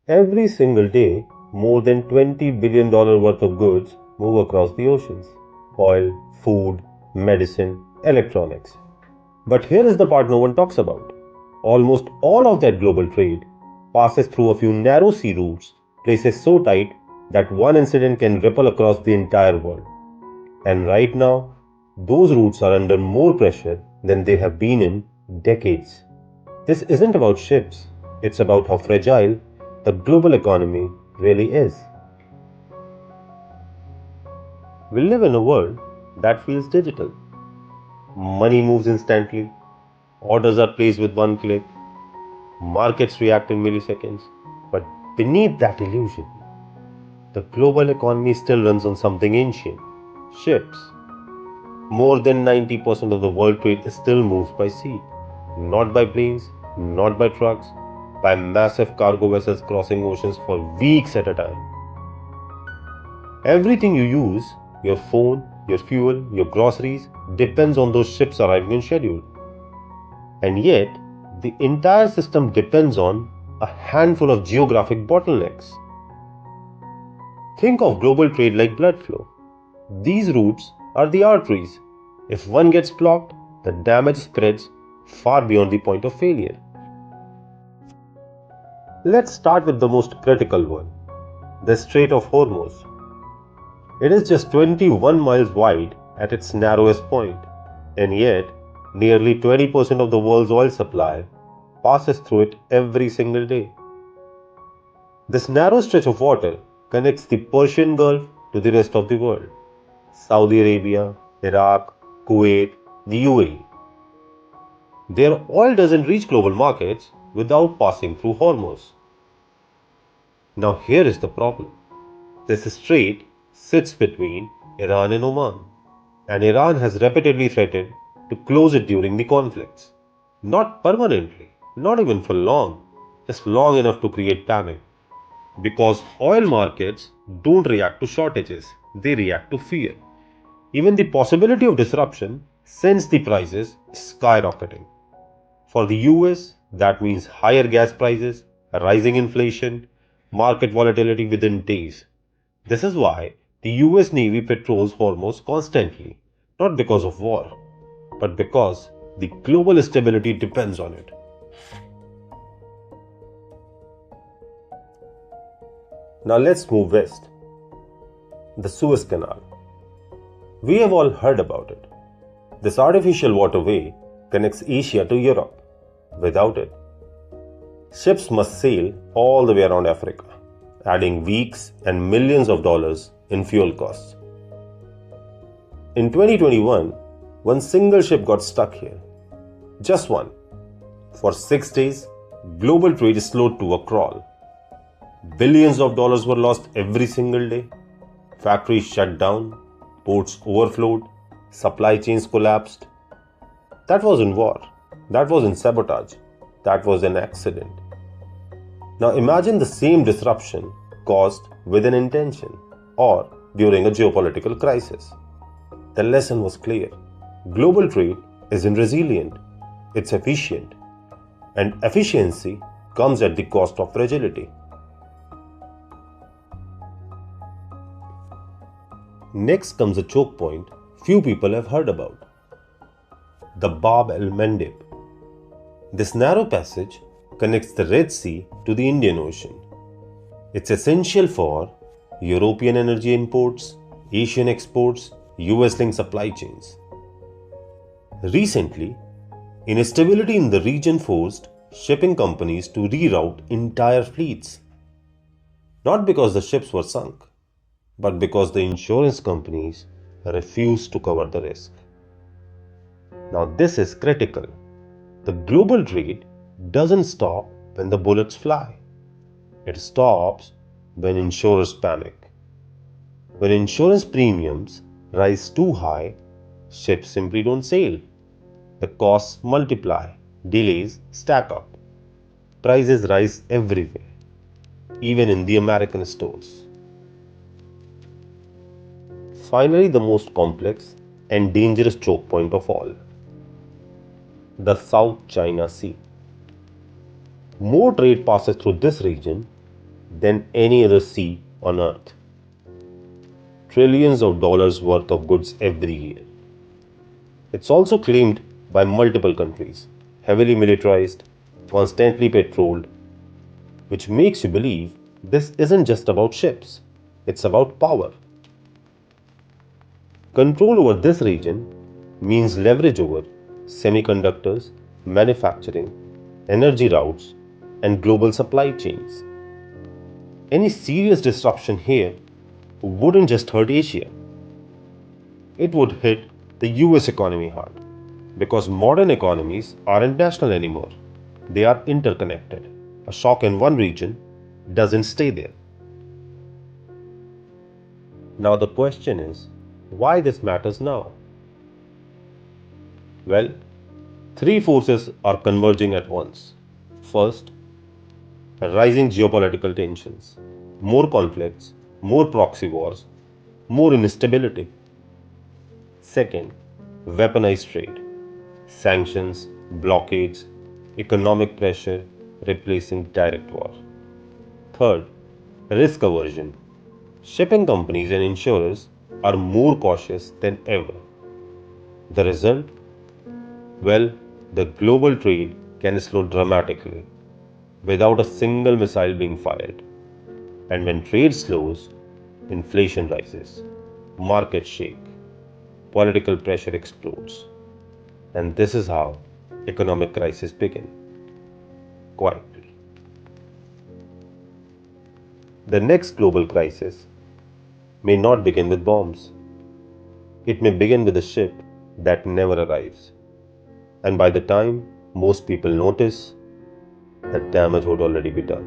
Every single day, more than $20 billion worth of goods move across the oceans: oil, food, medicine, electronics. But here is the part no one talks about. Almost all of that global trade passes through a few narrow sea routes, places so tight that one incident can ripple across the entire world. And right now, those routes are under more pressure than they have been in decades. This isn't about ships, it's about how fragile the global economy really is. We live in a world that feels digital. Money moves instantly, orders are placed with one click, markets react in milliseconds. But beneath that illusion, the global economy still runs on something ancient: ships. More than 90% of the world trade still moves by sea. Not by planes, not by trucks, by massive cargo vessels crossing oceans for weeks at a time. Everything you use, your phone, your fuel, your groceries, depends on those ships arriving on schedule. And yet, the entire system depends on a handful of geographic bottlenecks. Think of global trade like blood flow. These routes are the arteries. If one gets blocked, the damage spreads far beyond the point of failure. Let's start with the most critical one: the Strait of Hormuz. It is just 21 miles wide at its narrowest point, and yet nearly 20% of the world's oil supply passes through it every single day. This narrow stretch of water connects the Persian Gulf to the rest of the world: Saudi Arabia, Iraq, Kuwait, the UAE. Their oil doesn't reach global markets without passing through Hormuz. Now, here is the problem: this strait sits between Iran and Oman, and Iran has repeatedly threatened to close it during the conflicts. Not permanently, not even for long, just long enough to create panic. Because oil markets don't react to shortages, they react to fear. Even the possibility of disruption sends the prices skyrocketing. For the US, that means higher gas prices, rising inflation, market volatility within days. This is why the US Navy patrols Hormuz constantly, not because of war, but because the global stability depends on it. Now let's move west. The Suez Canal. We have all heard about it. This artificial waterway connects Asia to Europe. Without it, ships must sail all the way around Africa, adding weeks and millions of dollars in fuel costs. In 2021, one single ship got stuck here. Just one. For 6 days, global trade slowed to a crawl. Billions of dollars were lost every single day. Factories shut down, ports overflowed, supply chains collapsed. That wasn't war. That wasn't sabotage. That was an accident. Now imagine the same disruption caused with an intention or during a geopolitical crisis. The lesson was clear. Global trade isn't resilient, it's efficient. And efficiency comes at the cost of fragility. Next comes a choke point few people have heard about: the Bab el-Mandeb. This narrow passage connects the Red Sea to the Indian Ocean. It's essential for European energy imports, Asian exports, US linked supply chains. Recently, instability in the region forced shipping companies to reroute entire fleets. Not because the ships were sunk, but because the insurance companies refused to cover the risk. Now, this is critical. The global trade doesn't stop when the bullets fly. It stops when insurers panic. When insurance premiums rise too high, ships simply don't sail. The costs multiply, delays stack up, prices rise everywhere, even in the American stores. Finally, the most complex and dangerous choke point of all: the South China Sea. More trade passes through this region than any other sea on earth. Trillions of dollars worth of goods every year. It's also claimed by multiple countries, heavily militarized, constantly patrolled, which makes you believe this isn't just about ships, it's about power. Control over this region means leverage over semiconductors, manufacturing, energy routes, and global supply chains. Any serious disruption here wouldn't just hurt Asia, it would hit the US economy hard. Because modern economies aren't national anymore, they are interconnected. A shock in one region doesn't stay there. Now, the question is why this matters now? Well, three forces are converging at once. First, rising geopolitical tensions, more conflicts, more proxy wars, more instability. Second, weaponized trade, sanctions, blockades, economic pressure replacing direct war. Third, risk aversion. Shipping companies and insurers are more cautious than ever. The result? Well, the global trade can slow dramatically without a single missile being fired. And when trade slows, inflation rises, markets shake, political pressure explodes. And this is how economic crises begin, quietly. The next global crisis may not begin with bombs. It may begin with a ship that never arrives. And by the time most people notice, the damage would already be done.